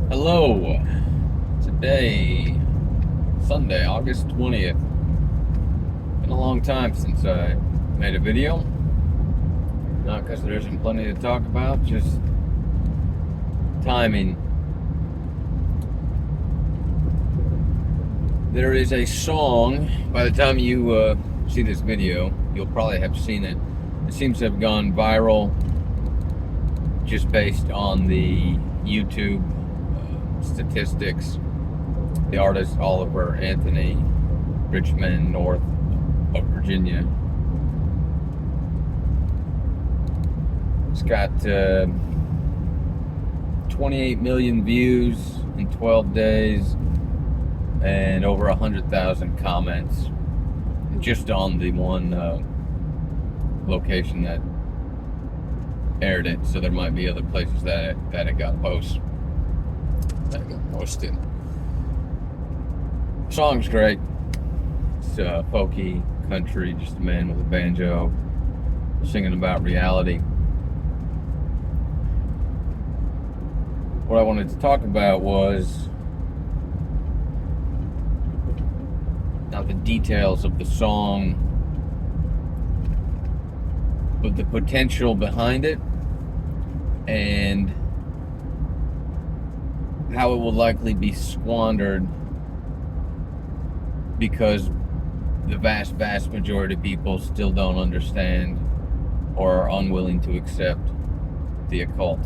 Hello. Today, Sunday, August 20th. Been a long time since I made a video. Not because there isn't plenty to talk about, just timing. There is a song, by the time you see this video, you'll probably have seen it. It seems to have gone viral just based on the YouTube statistics. The artist Oliver Anthony, Richmond, north of Virginia. It's got 28 million views in 12 days and over 100,000 comments just on the one location that aired it. So there might be other places that it got posted. The song's great. It's folky country, just a man with a banjo singing about reality. What I wanted to talk about was not the details of the song, but the potential behind it and how it will likely be squandered because the vast majority of people still don't understand or are unwilling to accept the occult,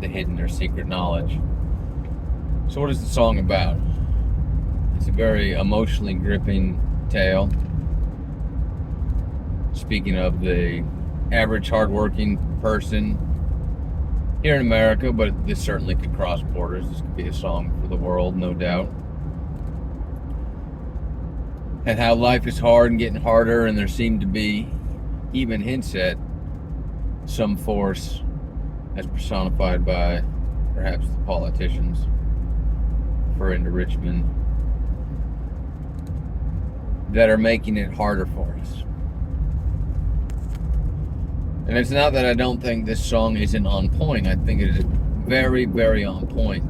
the hidden or secret knowledge. So what is the song about? It's a very emotionally gripping tale. Speaking of the average hardworking person here in America, but this certainly could cross borders. This could be a song for the world, no doubt. And how life is hard and getting harder, and there seem to be even hints at some force as personified by perhaps the politicians for into Richmond that are making it harder for us. And it's not that I don't think this song isn't on point. I think it is very, very on point.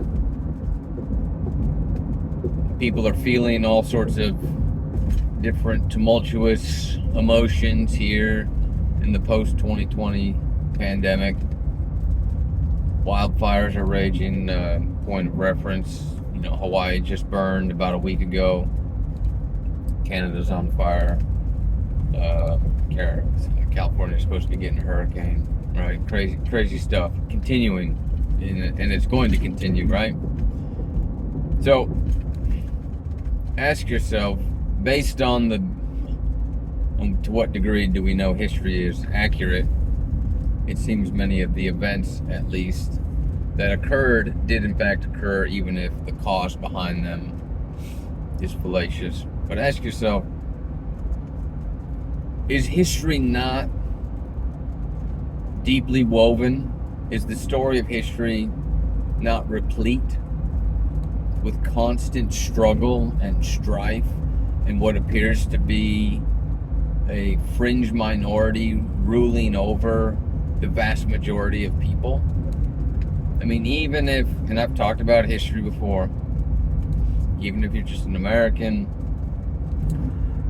People are feeling all sorts of different tumultuous emotions here in the post-2020 pandemic. Wildfires are raging. Point of reference, Hawaii just burned about a week ago. Canada's on fire. California's supposed to be getting a hurricane, right? Crazy stuff continuing, and it's going to continue, right? So ask yourself, based on to what degree do we know history is accurate? It seems many of the events, at least, that occurred did in fact occur, even if the cause behind them is fallacious. But ask yourself, is history not deeply woven? Is the story of history not replete with constant struggle and strife and what appears to be a fringe minority ruling over the vast majority of people? I mean, even if, and I've talked about history before, even if you're just an American,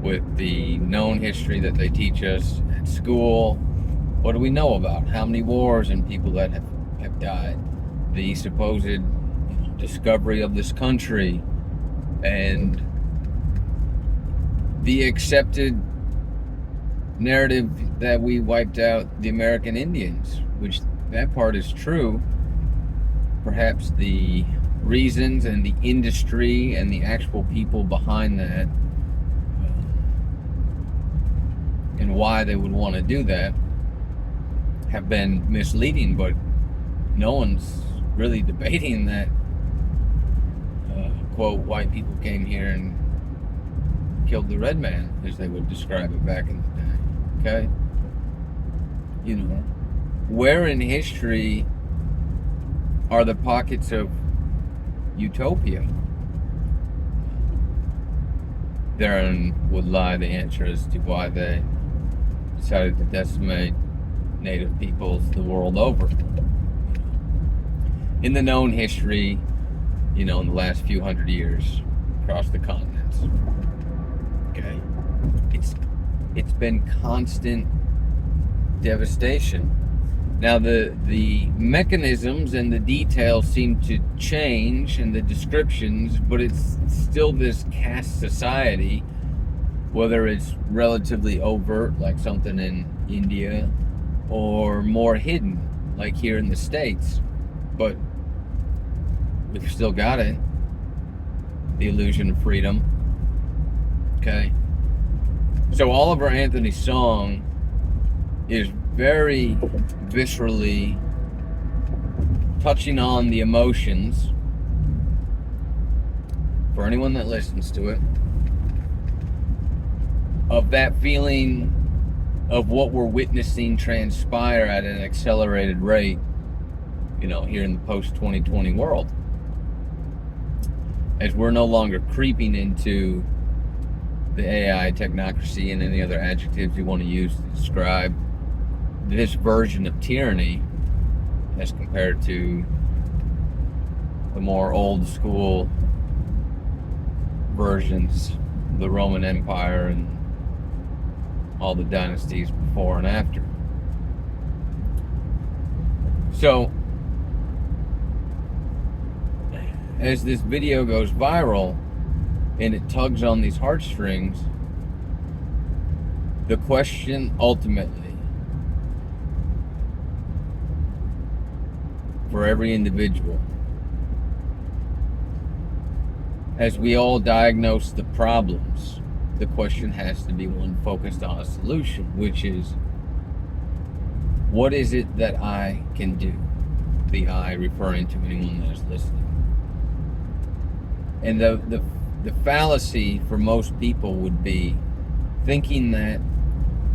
with the known history that they teach us at school, what do we know about? How many wars and people that have died? The supposed discovery of this country and the accepted narrative that we wiped out the American Indians, which that part is true. Perhaps the reasons and the industry and the actual people behind that and why they would want to do that have been misleading, but no one's really debating that quote, white people came here and killed the red man, as they would describe it back in the day. Okay? Where in history are the pockets of utopia? Therein would lie the answer as to why they decided to decimate native peoples the world over. in the known history, in the last few hundred years across the continents. Okay, it's been constant devastation. Now the mechanisms and the details seem to change and the descriptions, but it's still this caste society, whether it's relatively overt, like something in India, or more hidden, like here in the States. But we've still got it. The illusion of freedom. Okay. So Oliver Anthony's song is very viscerally touching on the emotions for anyone that listens to it, of that feeling of what we're witnessing transpire at an accelerated rate, here in the post-2020 world. As we're no longer creeping into the AI technocracy and any other adjectives you want to use to describe this version of tyranny, as compared to the more old school versions, the Roman Empire and all the dynasties before and after. So, as this video goes viral and it tugs on these heartstrings, the question ultimately for every individual, as we all diagnose the problems, the question has to be one focused on a solution, which is, what is it that I can do? The I referring to anyone that is listening. And the fallacy for most people would be thinking that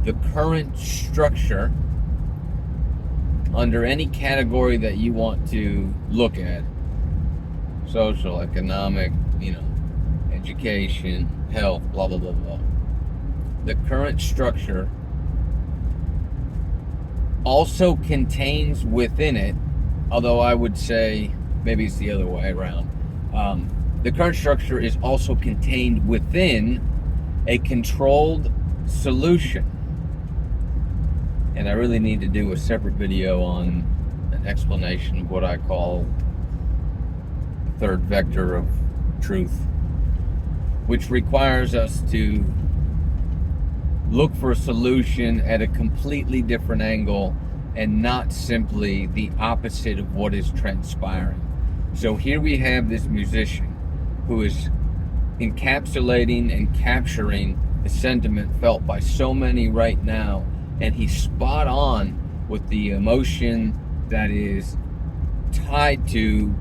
the current structure, under any category that you want to look at, social, economic, education, health, blah, blah, blah, blah, the current structure also contains within it, although I would say maybe it's the other way around, the current structure is also contained within a controlled solution. And I really need to do a separate video on an explanation of what I call the third vector of truth, which requires us to look for a solution at a completely different angle and not simply the opposite of what is transpiring. So here we have this musician who is encapsulating and capturing the sentiment felt by so many right now, and he's spot on with the emotion that is tied to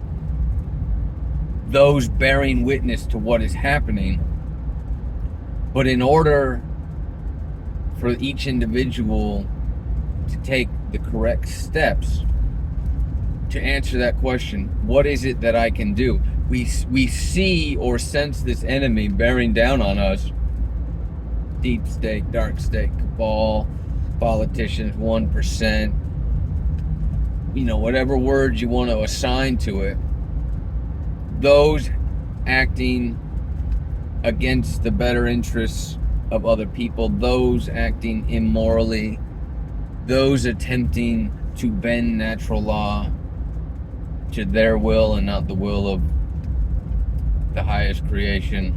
those bearing witness to what is happening. But in order for each individual to take the correct steps to answer that question, what is it that I can do? We see or sense this enemy bearing down on us. Deep state, dark state, cabal, politicians, 1%, whatever words you want to assign to it. Those acting against the better interests of other people, those acting immorally, those attempting to bend natural law to their will and not the will of the highest creation.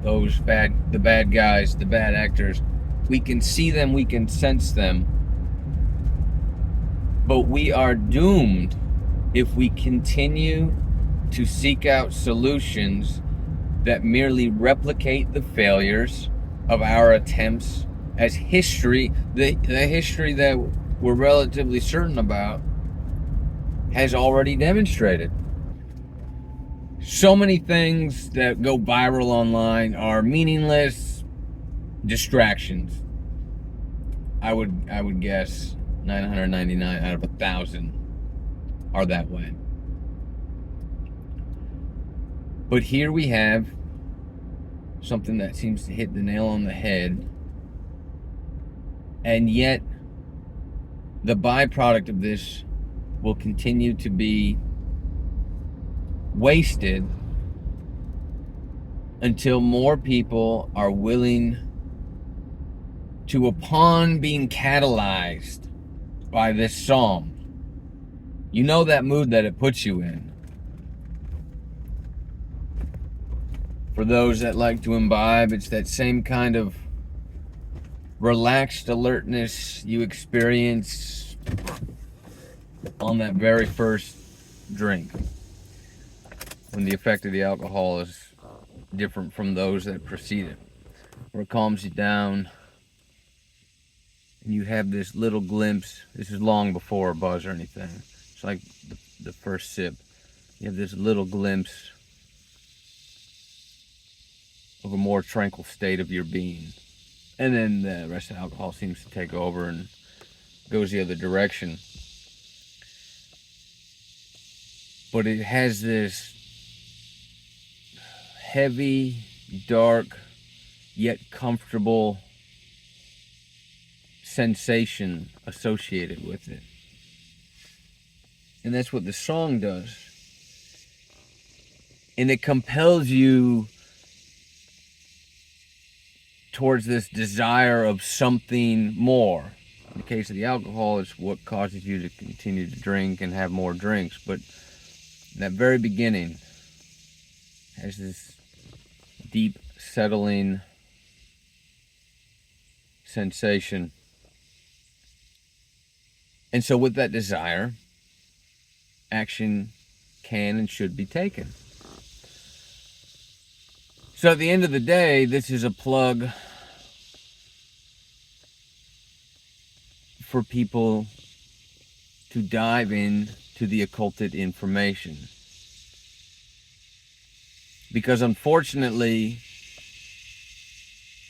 Those the bad guys, the bad actors, we can see them, we can sense them, but we are doomed if we continue to seek out solutions that merely replicate the failures of our attempts, as history, the history that we're relatively certain about, has already demonstrated. So many things that go viral online are meaningless distractions. I would guess 999 out of 1,000 are that way. But here we have something that seems to hit the nail on the head, and yet the byproduct of this will continue to be wasted until more people are willing to, upon being catalyzed by this song, you know that mood that it puts you in. For those that like to imbibe, it's that same kind of relaxed alertness you experience on that very first drink, when the effect of the alcohol is different from those that precede it, where it calms you down and you have this little glimpse. This is long before a buzz or anything. It's like the first sip. You have this little glimpse of a more tranquil state of your being. And then the rest of the alcohol seems to take over and goes the other direction. But it has this heavy, dark, yet comfortable sensation associated with it. And that's what the song does. And it compels you towards this desire of something more. In the case of the alcohol, it's what causes you to continue to drink and have more drinks. But in that very beginning, has this deep, settling sensation. And so with that desire, action can and should be taken. So at the end of the day, this is a plug for people to dive into the occulted information. Because unfortunately,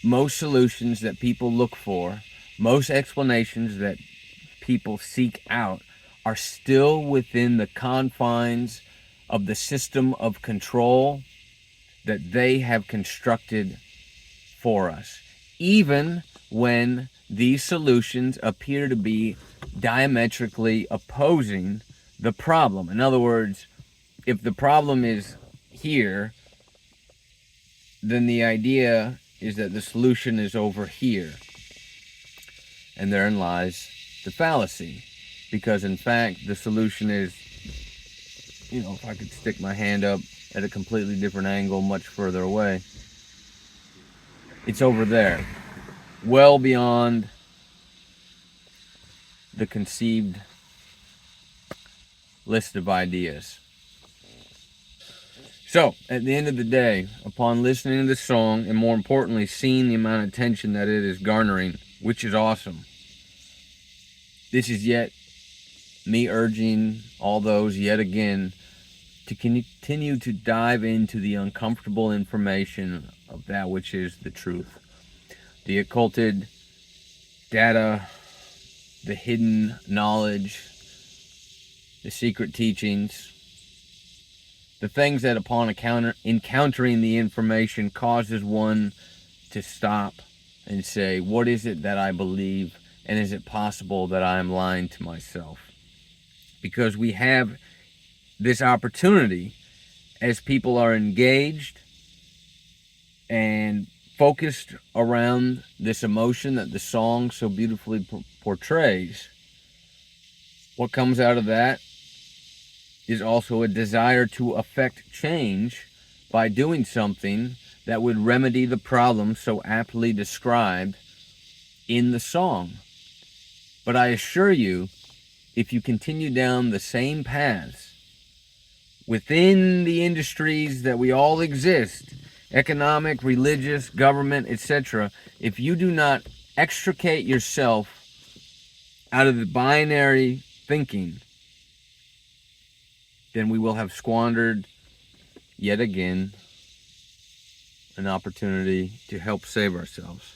most solutions that people look for, most explanations that people seek out, are still within the confines of the system of control that they have constructed for us, even when these solutions appear to be diametrically opposing the problem. In other words, if the problem is here, then the idea is that the solution is over here. And therein lies the fallacy. Because in fact, the solution is, if I could stick my hand up at a completely different angle, much further away, it's over there, well beyond the conceived list of ideas. So, at the end of the day, upon listening to this song, and more importantly, seeing the amount of attention that it is garnering, which is awesome, this is yet me urging all those yet again to continue to dive into the uncomfortable information of that which is the truth. The occulted data, the hidden knowledge, the secret teachings, the things that upon encountering the information causes one to stop and say, what is it that I believe, and is it possible that I am lying to myself? Because we have this opportunity, as people are engaged and focused around this emotion that the song so beautifully portrays. What comes out of that is also a desire to affect change by doing something that would remedy the problem so aptly described in the song. But I assure you, if you continue down the same paths within the industries that we all exist, economic, religious, government, etc., if you do not extricate yourself out of the binary thinking, then we will have squandered yet again an opportunity to help save ourselves.